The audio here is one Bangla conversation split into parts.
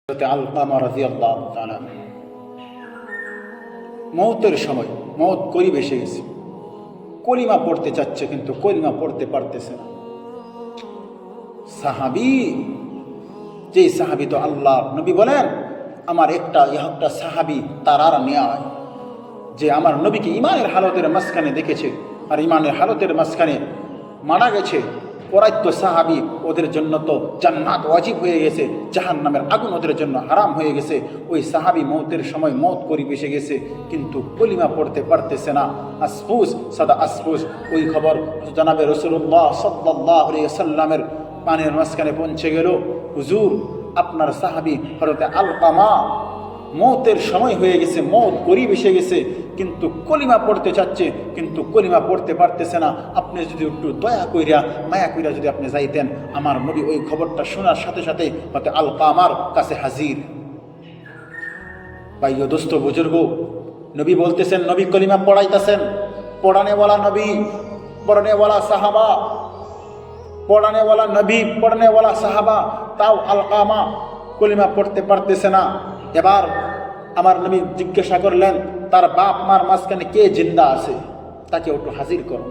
আলকামা রাদিয়াল্লাহু তাআলা মওতের সময় মওত করিব এসে গেছে, কলিমা পড়তে চাচ্ছে কিন্তু কলিমা পড়তে পারতেছে না। সাহাবী, যে সাহাবী তো আল্লাহ নবী বলেন আমার একটা সাহাবী তার আর ন্যায়, যে আমার নবীকে ইমানের হালতের মাঝখানে দেখেছে আর ইমানের হালতের মাঝখানে মারা গেছে। পরাইত্য সাহাবী, ওদের জন্য তো জান্নাত ওয়াজিব হয়ে গেছে, জাহান্নামের আগুন ওদের জন্য হারাম হয়ে গেছে। ওই সাহাবী মওতের সময় মওত করিব এসে গেছে কিন্তু কলিমা পড়তে পারতেছে না। আসফুস সাদা আসফুস, ওই খবর জনাবে রাসূলুল্লাহ সাল্লাল্লাহু আলাইহি ওয়াসাল্লামের পানের মাঝখানে পৌঁছে গেল। হুজুর, আপনার সাহাবী হযরতে আলকামা মওতের সময় হয়ে গেছে, মওত করিব এসে গেছে কিন্তু কলিমা পড়তে চাচ্ছে কিন্তু কলিমা পড়তে পারতেছে না। আপনি যদি একটু দয়া কইরা মায়া কইরা যদি আপনি যাইতেন। আমার নবী ওই খবরটা শোনার সাথে সাথে হতে আলকামার কাছে হাজির। ভাই ও দোস্ত বুজুর্গ, নবী বলতেছেন, নবী কলিমা পড়াইতেছেন, পড়ানেওয়ালা নবী, পড়ানেওয়ালা সাহাবা, পড়ানেওয়ালা নবী, পড়ানেওয়ালা সাহাবা, তাও আলকামা কলিমা পড়তে পারতেছে না। এবার আমার নবী জিজ্ঞাসা করলেন, তার বাপ মার মাঝখানে কে জিন্দা আছে, তাকে একটু হাজির করো।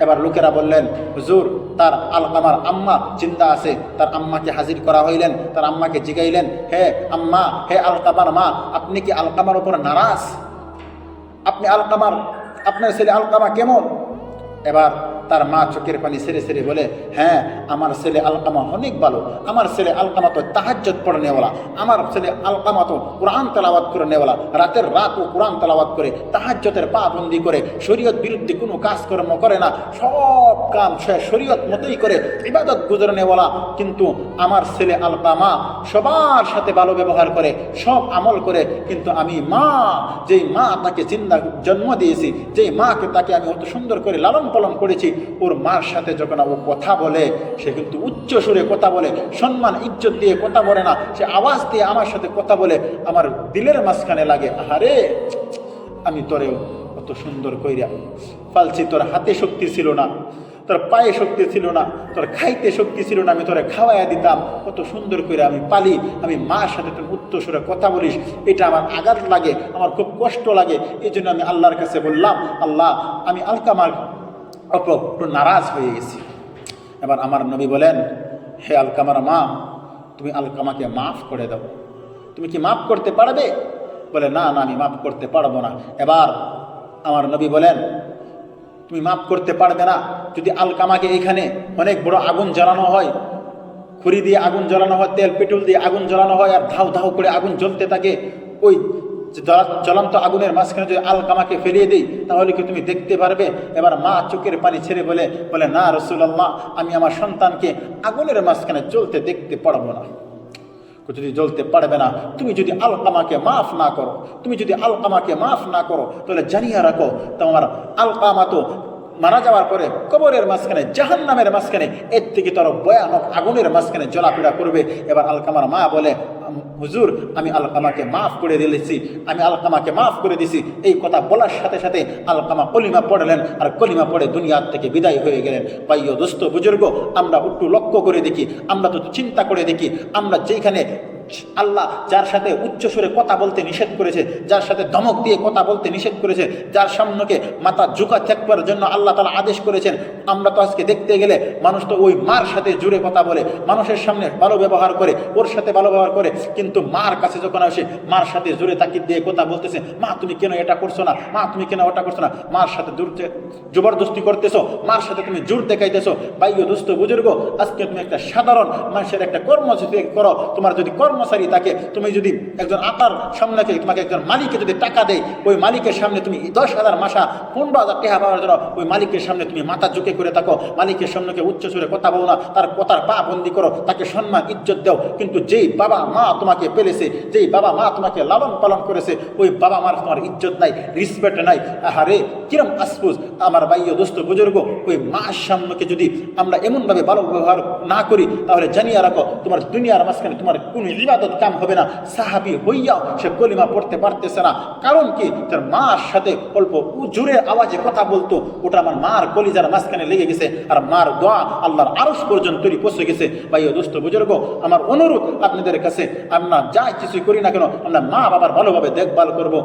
এবার লোকেরা বললেন, হুজুর তার আলকামার আম্মা জিন্দা আছে। তার আম্মাকে হাজির করা হইলেন, তার আম্মাকে জিগাইলেন, হে আম্মা, হে আলকামার মা, আপনি কি আলকামার উপর নারাজ? আপনি আলকামার, আপনার ছেলে আলকামা কেমন? এবার তার মা চোখের পানি সেরে সেরে বলে, হ্যাঁ আমার ছেলে আলকামা অনেক ভালো, আমার ছেলে আলকামা তো তাহাজ্জুদ পড়ে নেওয়ালা, আমার ছেলে আলকামা তো কোরআন তেলাওয়াত করে নেওয়ালা, রাতের রাত ও কোরআন তেলাওয়াত করে তাহাজ্জুদের পাবন্দি করে, শরীয়ত বিরুদ্ধে কোনো কাজকর্ম করে না, সব কাম শরীয়ত মতোই করে ইবাদত গুজরে নেওয়ালা। কিন্তু আমার ছেলে আলকামা সবার সাথে ভালো ব্যবহার করে, সব আমল করে, কিন্তু আমি মা, যেই মা তাকে জিন্দা জন্ম দিয়েছি, যেই মাকে তাকে আমি অত সুন্দর করে লালন পালন করেছি, ওর মার সাথে যখন ও কথা বলে সে কিন্তু উচ্চ সুরে কথা বলে, সম্মান ইজ্জত দিয়ে কথা বলে না, সে আওয়াজ দিয়ে আমার সাথে কথা বলে, আমার দিলের মাঝখানে লাগে, আহারে আমি তোরে অত সুন্দর কইরা পালছি, তোর হাতে শক্তি ছিল না, তোর পায়ে শক্তি ছিল না, তোর খাইতে শক্তি ছিল না, আমি তোরে খাওয়াইয়া দিতাম, কত সুন্দর করে আমি পালি, আমি মার সাথে তোর উচ্চ সুরে কথা বলিস, এটা আমার আঘাত লাগে, আমার খুব কষ্ট লাগে। এই জন্য আমি আল্লাহর কাছে বললাম, আল্লাহ আমি আলকামার অপর একটু নারাজ হয়ে গেছি। এবার আমার নবী বলেন, হে আলকামার মা, তুমি আলকামাকে মাফ করে দাও। তুমি কি মাফ করতে পারবে? বলে, না না আমি মাফ করতে পারবো না। এবার আমার নবী বলেন, তুমি মাফ করতে পারবে না? যদি আলকামাকে এখানে অনেক বড় আগুন জ্বালানো হয়, খড়ি দিয়ে আগুন জ্বালানো হয়, তেল পেট্রোল দিয়ে আগুন জ্বালানো হয়, আর ধাউ ধাউ করে আগুন জ্বলতে থাকে, ওই জ্বলন্ত আগুনের মাঝখানে যদি আলকামাকে ফেলিয়ে দিই তাহলে কি তুমি দেখতে পারবে? এবার মা চোখের পানি ছেড়ে বলে, না রাসূলুল্লাহ, আমি আমার সন্তানকে আগুনের মাঝখানে জ্বলতে দেখতে পারবো না। যদি জ্বলতে পারবে না, তুমি যদি আলকামাকে মাফ না করো, তুমি যদি আলকামাকে মাফ না করো, তাহলে জানিয়ে রাখো তোমার আলকামা তো মারা যাওয়ার পরে কবরের মাঝখানে, জাহান্নামের মাঝখানে, এর থেকে তার ভয়ানক আগুনের মাঝখানে জ্বলাপোড়া করবে। এবার আলকামার মা বলে, হুজুর আমি আলকামাকে মাফ করে দিয়েছি, আমি আলকামাকে মাফ করে দিছি। এই কথা বলার সাথে সাথে আলকামা কলিমা পড়লেন, আর কলিমা পড়ে দুনিয়ার থেকে বিদায় হয়ে গেলেন। ভাইও দোস্ত বুজুর্গ, আমরা একটু লক্ষ্য করে দেখি, আমরা তো চিন্তা করে দেখি, আমরা যেখানে আল্লাহ যার সাথে উচ্চস্বরে কথা বলতে নিষেধ করেছে, যার সাথে ধমক দিয়ে কথা বলতে নিষেধ করেছে, যার সামনেকে মাথা ঝুঁকা থাকবার জন্য আল্লাহ তাআলা আদেশ করেছেন, আমরা তো আজকে দেখতে গেলে মানুষ তো ওই মার সাথে জুড়ে কথা বলে, মানুষের সামনে ভালো ব্যবহার করে, ওর সাথে ভালো ব্যবহার করে, কিন্তু মার কাছে যখন আসে মার সাথে জুড়ে তাকিদ দিয়ে কথা বলতেছে, মা তুমি কেন এটা করছো না, মা তুমি কেন ওটা করছো না, মার সাথে জবরদস্তি করতেছো, মার সাথে তুমি জোর দেখাইতেছো। ভাইও দোস্ত বুজুর্গ, আজকে তুমি একটা সাধারণ মানুষের একটা কর্মসূচি করো, তোমার যদি কর্মচারী থাকে, তুমি যদি একজন আকার সামনে তোমাকে একজন মালিকে যদি টাকা দেয়, ওই মালিকের সামনে তুমি 10,000 মাসা 15,000 টাকা পাওয়ার জন্য ওই মালিকের সামনে তুমি মাথা ঝুঁকে করে থাকো, মালিকের সামনে উচ্চ সুরে কথা বলো না, তার কথার পা বন্দি করো, তাকে সম্মান ইজ্জত দাও। কিন্তু যেই বাবা মা তোমাকে পেলেছে, যেই বাবা মা তোমাকে লালন পালন করেছে, ওই বাবা মার তোমার ইজ্জত নাই, রিসপেক্ট নাই, আহারে কিরম আসফুস। আমার ভাইও দোস্ত বুজুর্গ, ওই মার সামনে যদি আমরা এমনভাবে ভালো ব্যবহার না করি, তাহলে জানিয়ে রাখো তোমার দুনিয়ার মাঝখানে তোমার কোনো ইবাদত কাম হবে না। সাহাবি হইয়াও সে কলিমা পড়তে পারতেছে না, কারণ কি? তার মার সাথে অল্প জোরে আওয়াজে কথা বলতো, ওটা আমার মার কলিজার মাঝখানে লেগে গেছে, আর মার দোয়া আল্লাহর আরশ পর্যন্ত পৌঁছে গেছে। ভাই ও দোস্ত বুজুর্গ, আমার অনুরোধ আপনাদের কাছে, আমরা যা কিছুই করি না কেন আমরা মা বাবার ভালোভাবে দেখভাল করবো।